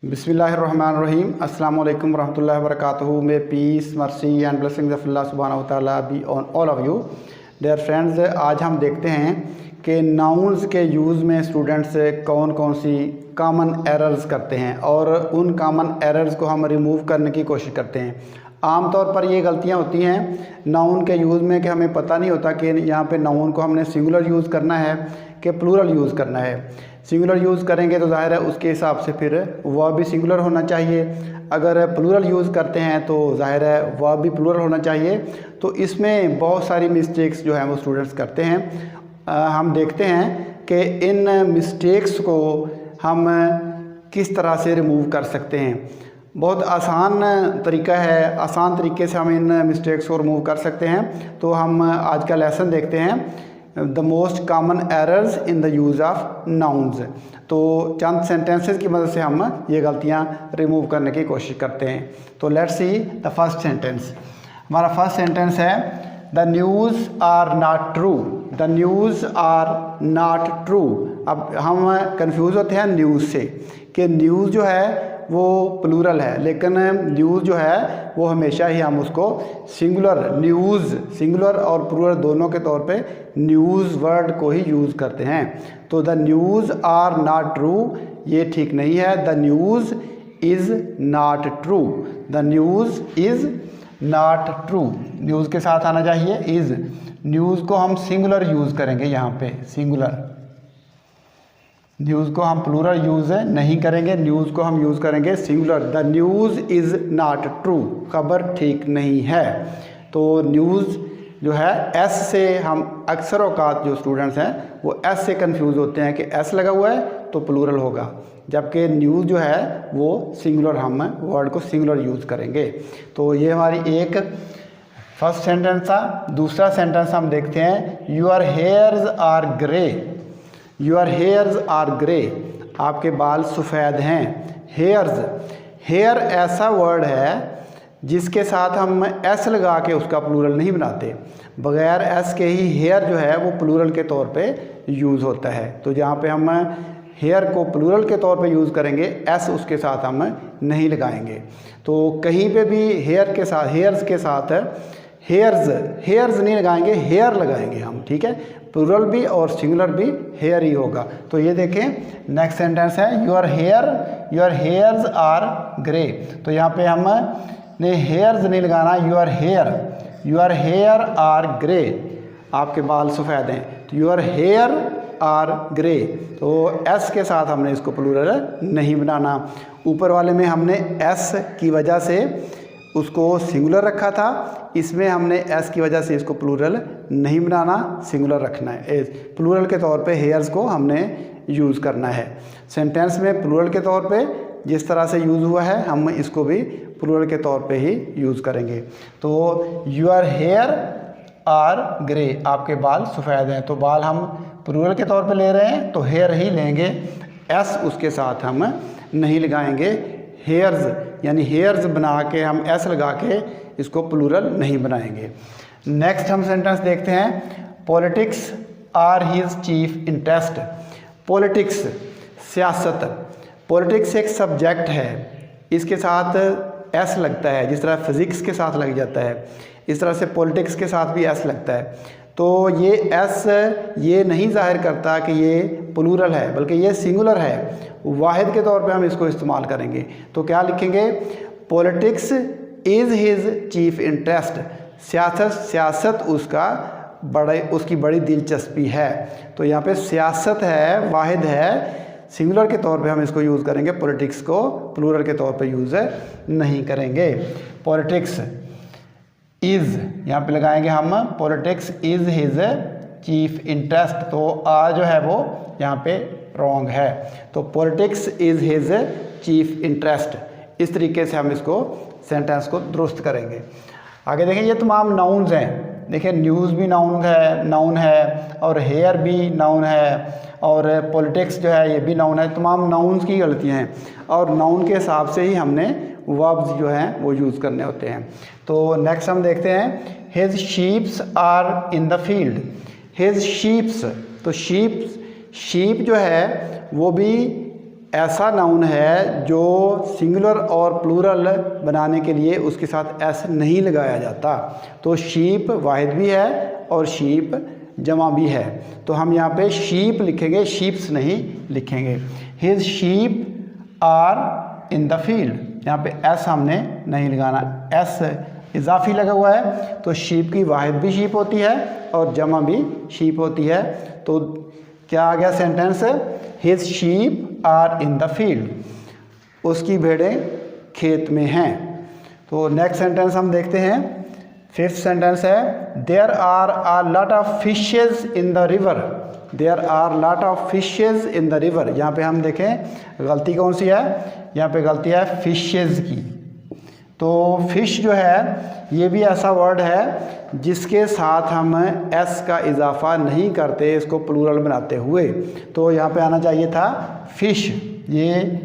बिस्मिल्लाहिर्रहमानिर्रहीम अस्सलामुअलैकुम वरहमतुल्लाहि वबरकातुहू। May peace mercy and blessings of Allah सुब्हानहू व तआला be on all of you dear friends. आज हम देखते हैं कि नाउन्स के यूज़ में स्टूडेंट्स कौन कौन सी कॉमन एरर्स करते हैं और उन कॉमन एरर्स को हम रिमूव करने की कोशिश करते हैं। आम तौर पर ये गलतियाँ होती हैं नाउन के यूज़ में कि हमें पता नहीं होता कि यहाँ पे नाउन को हमने सिंगुलर यूज़ करना है कि प्लूरल यूज़ करना है। सिंगुलर यूज़ करेंगे तो ज़ाहिर है उसके हिसाब से फिर वह भी सिंगुलर होना चाहिए। अगर प्लूरल यूज़ करते हैं तो ज़ाहिर है वह भी प्लूरल होना चाहिए। तो इसमें बहुत सारी मिस्टेक्स जो हैं वो स्टूडेंट्स करते हैं। हम देखते हैं कि इन मिस्टेक्स को हम किस तरह से रिमूव कर सकते हैं। बहुत आसान तरीका है, आसान तरीके से हम इन मिस्टेक्स को रिमूव कर सकते हैं। तो हम आज का लेसन देखते हैं the most common errors in the use of nouns. तो चंद सेंटेंसेस की मदद से हम ये गलतियाँ रिमूव करने की कोशिश करते हैं। तो let's see the first sentence. हमारा फर्स्ट सेंटेंस है the news are not true. The news are not true. अब हम कंफ्यूज होते हैं न्यूज़ से कि न्यूज़ जो है वो प्लूरल है, लेकिन न्यूज़ जो है वो हमेशा ही हम उसको सिंगुलर, न्यूज़ सिंगुलर और प्लूरल दोनों के तौर पे न्यूज़ वर्ड को ही यूज़ करते हैं। तो the news are not true ये ठीक नहीं है। The news is not true. The news is not true. News के साथ आना चाहिए इज़। न्यूज़ को हम सिंगुलर यूज़ करेंगे, यहाँ पे सिंगुलर। न्यूज़ को हम प्लूरल यूज़ नहीं करेंगे, न्यूज़ को हम यूज़ करेंगे singular. The news is not true, खबर ठीक नहीं है। तो न्यूज़ जो है एस से हम अक्सर औकात जो स्टूडेंट्स हैं वो एस से कंफ्यूज होते हैं कि एस लगा हुआ है तो प्लूरल होगा, जबकि न्यूज़ जो है वो सिंगुलर, हम वर्ड को सिंगुलर यूज़ करेंगे। तो ये हमारी एक फर्स्ट सेंटेंस था। दूसरा सेंटेंस हम देखते हैं your hairs are grey. Your hairs are grey, आपके बाल सफ़ेद हैं। हेयर्स, हेयर ऐसा वर्ड है जिसके साथ हम एस लगा के उसका प्लूरल नहीं बनाते। बग़ैर एस के ही हेयर जो है वो प्लूरल के तौर पे यूज़ होता है। तो जहाँ पे हम हेयर को प्लूरल के तौर पे यूज़ करेंगे एस उसके साथ हम नहीं लगाएंगे। तो कहीं पे भी हेयर के साथ, हेयर्स के साथ हेयर्स, हेयर्स नहीं लगाएंगे, हेयर लगाएंगे हम, ठीक है। प्लूरल भी और सिंगुलर भी हेयर ही होगा। तो ये देखें नेक्स्ट सेंटेंस है योर हेयर्स आर ग्रे। तो यहाँ पे हम ने हेयर्स नहीं लगाना, योर हेयर आर ग्रे, आपके बाल सफ़ेद हैं। तो योर हेयर आर ग्रे, तो एस के साथ हमने इसको प्लूरल नहीं बनाना। ऊपर वाले में हमने एस की वजह से उसको सिंगुलर रखा था, इसमें हमने एस की वजह से इसको प्लूरल नहीं बनाना, सिंगुलर रखना है। प्लूरल के तौर पे हेयर्स को हमने यूज़ करना है। सेंटेंस में प्लूरल के तौर पे जिस तरह से यूज़ हुआ है हम इसको भी प्लूरल के तौर पे ही यूज़ करेंगे। तो योर हेयर आर ग्रे, आपके बाल सफ़ेद हैं। तो बाल हम प्लूरल के तौर पे ले रहे हैं तो हेयर ही लेंगे, एस उसके साथ हम नहीं लगाएंगे। हेयर्स यानी हेयर्स बना के हम एस लगा के इसको प्लूरल नहीं बनाएंगे। नेक्स्ट हम सेंटेंस देखते हैं politics are his chief interest. Politics, सियासत। पॉलिटिक्स एक सब्जेक्ट है, इसके साथ एस लगता है, जिस तरह फिज़िक्स के साथ लग जाता है इस तरह से पॉलिटिक्स के साथ भी एस लगता है। तो ये एस ये नहीं ज़ाहिर करता कि ये प्लूरल है, बल्कि ये सिंगुलर है, वाहिद के तौर पे हम इसको इस्तेमाल करेंगे। तो क्या लिखेंगे politics is his chief interest. सियासत उसकी बड़ी दिलचस्पी है। तो यहाँ पे सियासत है, वाहिद है, सिंगुलर के तौर पे हम इसको यूज़ करेंगे, पॉलिटिक्स को प्लूरल के तौर पे यूज़ नहीं करेंगे। पॉलिटिक्स इज़ यहाँ पे लगाएंगे हम, politics is his chief interest. तो आ जो है वो यहाँ पे रॉन्ग है। तो politics is his chief interest, इस तरीके से हम इसको सेंटेंस को दुरुस्त करेंगे। आगे देखें ये तमाम नाउन्स हैं। देखिए न्यूज़ भी नाउन है और हेयर भी नाउन है और पॉलिटिक्स जो है ये भी नाउन है। तमाम नाउन्स की गलतियाँ हैं और नाउन के हिसाब से ही हमने वर्ब्स जो हैं वो यूज़ करने होते हैं। तो नेक्स्ट हम देखते हैं his sheeps are in the field. His sheeps, तो शीप जो है वो भी ऐसा नाउन है जो सिंगुलर और प्लूरल बनाने के लिए उसके साथ एस नहीं लगाया जाता। तो शीप वाहिद भी है और शीप जमा भी है। तो हम यहाँ पे शीप लिखेंगे, शीप्स नहीं लिखेंगे। His sheep are in the field, यहाँ पे एस हमने नहीं लगाना, एस इजाफी लगा हुआ है। तो शीप की वाहिद भी शीप होती है और जमा भी शीप होती है। तो क्या आ गया sentence, his sheep are in the field, उसकी भेड़ें खेत में हैं। तो नेक्स्ट सेंटेंस हम देखते हैं, फिफ्थ सेंटेंस है, there are a lot of fishes in the river. There are lot of fishes in the river. यहाँ पे हम देखें गलती कौन सी है, यहाँ पे गलती है फिशेज की। तो फिश जो है ये भी ऐसा वर्ड है जिसके साथ हम एस का इजाफा नहीं करते इसको प्लूरल बनाते हुए। तो यहाँ पे आना चाहिए था फिश, ये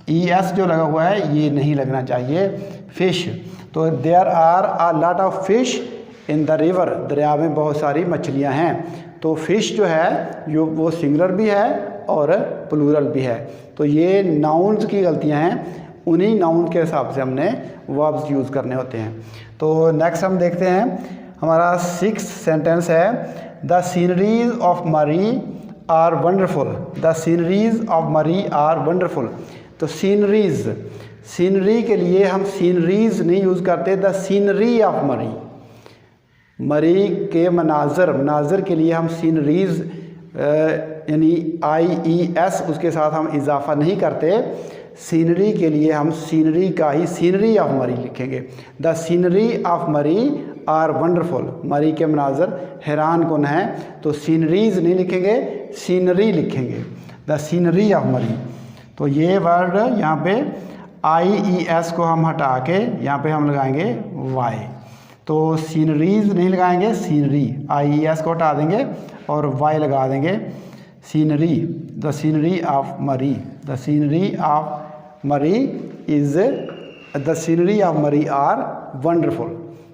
ई एस जो लगा हुआ है ये नहीं लगना चाहिए, फिश। तो there are a lot of fish in the river, दरिया में बहुत सारी मछलियाँ हैं। तो फिश जो है वो सिंगुलर भी है और प्लूरल भी है। तो ये नाउन्स की गलतियाँ हैं, उन्हीं नाउन के हिसाब से हमने वर्ब्स यूज़ करने होते हैं। तो नेक्स्ट हम देखते हैं, हमारा सिक्स्थ सेंटेंस है, the sceneries of Murree are wonderful. The sceneries of Murree are wonderful. तो सीनरीज, सीनरी के लिए हम सीनरीज नहीं यूज़ करते, द सीनरी ऑफ मरी। मरी के मनाजर, मनाजर के लिए हम सीनरीज यानी IES उसके साथ हम इजाफा नहीं करते। सीनरी के लिए हम सीनरी का ही सीनरी ऑफ मरी लिखेंगे। The scenery of Murree are wonderful, मरी के मनाजर हैरान कुन हैं। तो सीनरीज नहीं लिखेंगे, सीनरी लिखेंगे, द सीनरी ऑफ मरी। तो ये वर्ड यहाँ पे IES को हम हटा के यहाँ पे हम लगाएंगे Y। तो सीनरीज नहीं लगाएंगे, सीनरी, IES को हटा देंगे और Y लगा देंगे, सीनरी, द सीनरी ऑफ मरी। द सीनरी ऑफ मरी is, the scenery of Murree are wonderful.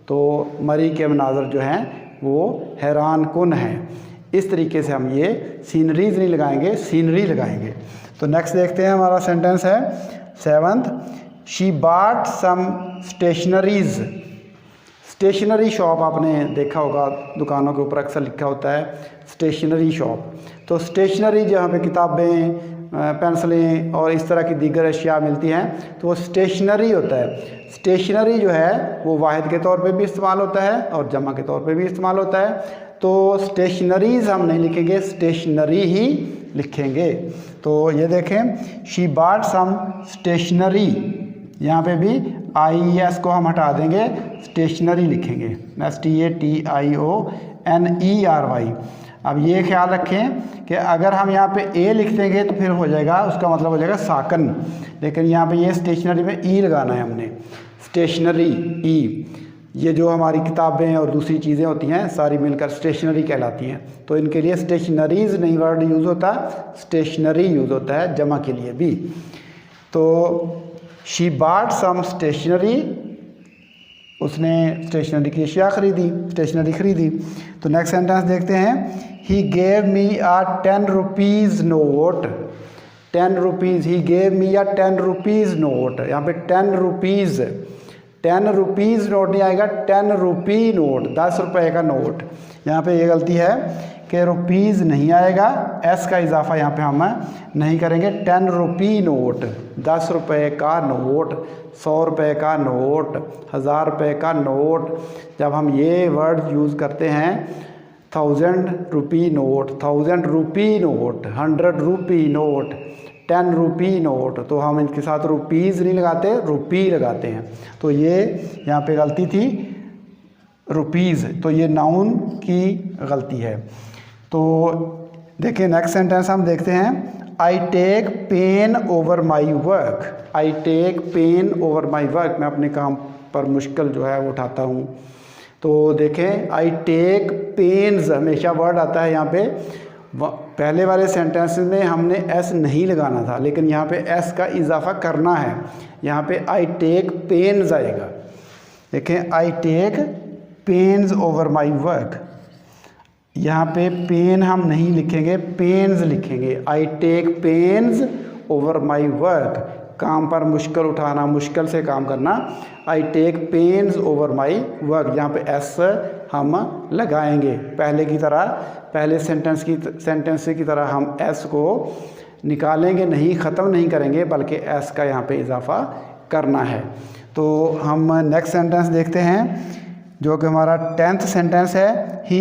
तो मरी के मनाजर जो हैं वो हैरान कुन हैं। इस तरीके से हम ये सीनरीज नहीं लगाएंगे, सीनरी लगाएंगे। तो नेक्स्ट देखते हैं, हमारा सेंटेंस है seventh, she bought some stationeries. Stationery shop आपने देखा होगा, दुकानों के ऊपर अक्सर लिखा होता है स्टेशनरी शॉप। तो स्टेशनरी जहाँ पे किताबें, पेंसिलें और इस तरह की दीगर अशिया मिलती हैं तो वो स्टेशनरी होता है। स्टेशनरी जो है वो वाहिद के तौर पे भी इस्तेमाल होता है और जमा के तौर पे भी इस्तेमाल होता है। तो स्टेशनरीज हम नहीं लिखेंगे, स्टेशनरी ही लिखेंगे। तो ये देखें, शी बॉट सम स्टेशनरी, यहाँ पे भी IES को हम हटा देंगे, स्टेशनरी लिखेंगे, STATIONERY। अब ये ख्याल रखें कि अगर हम यहाँ पे A लिख देंगे तो फिर हो जाएगा, उसका मतलब हो जाएगा साकन। लेकिन यहाँ पे ये स्टेशनरी में E लगाना है हमने, स्टेशनरी E। ये जो हमारी किताबें और दूसरी चीज़ें होती हैं सारी मिलकर स्टेशनरी कहलाती हैं। तो इनके लिए स्टेशनरीज नहीं वर्ड यूज़ होता, स्टेशनरी यूज़ होता है जमा के लिए भी। तो शी बॉट सम स्टेशनरी, उसने स्टेशनरी की अशिया खरीदी, स्टेशनरी खरीदी। तो नेक्स्ट सेंटेंस देखते हैं, he gave me a 10 rupees note. 10 rupees, he gave me a 10 rupees note. यहाँ पे 10 रुपीज़, 10 रुपीज़ नोट नहीं आएगा, 10 रुपी नोट, 10 रुपये का नोट। यहाँ पे ये गलती है कि रुपीज़ नहीं आएगा, एस का इजाफा यहाँ पे हम नहीं करेंगे। 10 रुपी नोट, 10 रुपये का नोट, 100 रुपये का नोट, 1000 रुपये का नोट। जब हम ये वर्ड यूज़ करते हैं, 1000 rupee note, 1000 rupee note, 100 rupee note, 10 rupee note, तो हम इनके साथ रुपीज़ नहीं लगाते, रुपी लगाते हैं। तो ये यहाँ पे गलती थी, रुपीज़। तो ये नाउन की गलती है। तो देखिए नेक्स्ट सेंटेंस हम देखते हैं, I take pain over my work. I take pain over my work, मैं अपने काम पर मुश्किल जो है वो उठाता हूँ। तो देखें, आई टेक पेन्स हमेशा वर्ड आता है यहाँ पे। पहले वाले सेंटेंस में हमने एस नहीं लगाना था, लेकिन यहाँ पे एस का इजाफा करना है। यहाँ पे आई टेक पेन्स आएगा। देखें, I take pains over my work. यहाँ पे पेन हम नहीं लिखेंगे, पेन्स लिखेंगे। I take pains over my work, काम पर मुश्किल उठाना, मुश्किल से काम करना। I take pains over my work, यहाँ पे एस हम लगाएंगे पहले की तरह, पहले सेंटेंस की तरह हम एस को निकालेंगे नहीं, ख़त्म नहीं करेंगे, बल्कि एस का यहाँ पे इजाफ़ा करना है। तो हम नेक्स्ट सेंटेंस देखते हैं जो कि हमारा 10th सेंटेंस है। He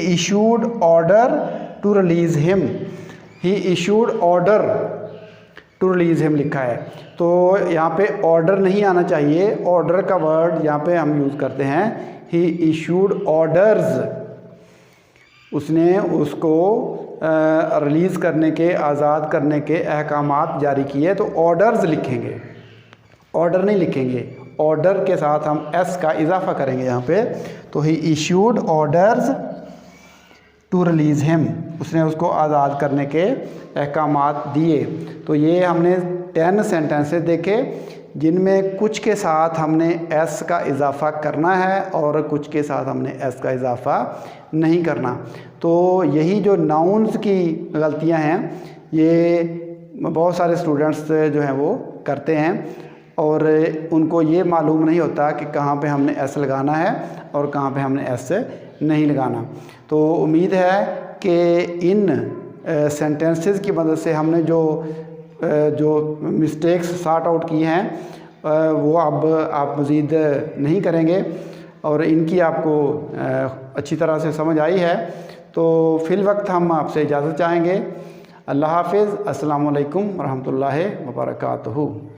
issued order to release him, he issued order to release him लिखा है, तो यहाँ पे ऑर्डर नहीं आना चाहिए। ऑर्डर का वर्ड यहाँ पे हम यूज़ करते हैं ही इशूड ऑर्डर्स, उसने उसको रिलीज़ करने के, आज़ाद करने के अहकामात जारी किए, तो ऑर्डर्स लिखेंगे, ऑर्डर नहीं लिखेंगे। ऑर्डर के साथ हम एस का इजाफा करेंगे यहाँ पे, तो he issued orders to release him, उसने उसको आज़ाद करने के अहकामात दिए। तो ये हमने 10 सेंटेंसेस देखे जिनमें कुछ के साथ हमने एस का इजाफ़ा करना है और कुछ के साथ हमने एस का इजाफ़ा नहीं करना। तो यही जो नाउन्स की गलतियां हैं, ये बहुत सारे स्टूडेंट्स जो हैं वो करते हैं और उनको ये मालूम नहीं होता कि कहाँ पे हमने एस लगाना है और कहाँ पे हमने एस नहीं लगाना। तो उम्मीद है कि इन सेंटेंसेस की मदद से हमने जो मिस्टेक्स सॉर्ट आउट किए हैं वो अब आप मज़ीद नहीं करेंगे और इनकी आपको अच्छी तरह से समझ आई है। तो फिल वक्त हम आपसे इजाज़त चाहेंगे। अल्लाह हाफ़िज़। अस्सलामुअलैकुम वरहमतुल्लाहि वबरकातुहू।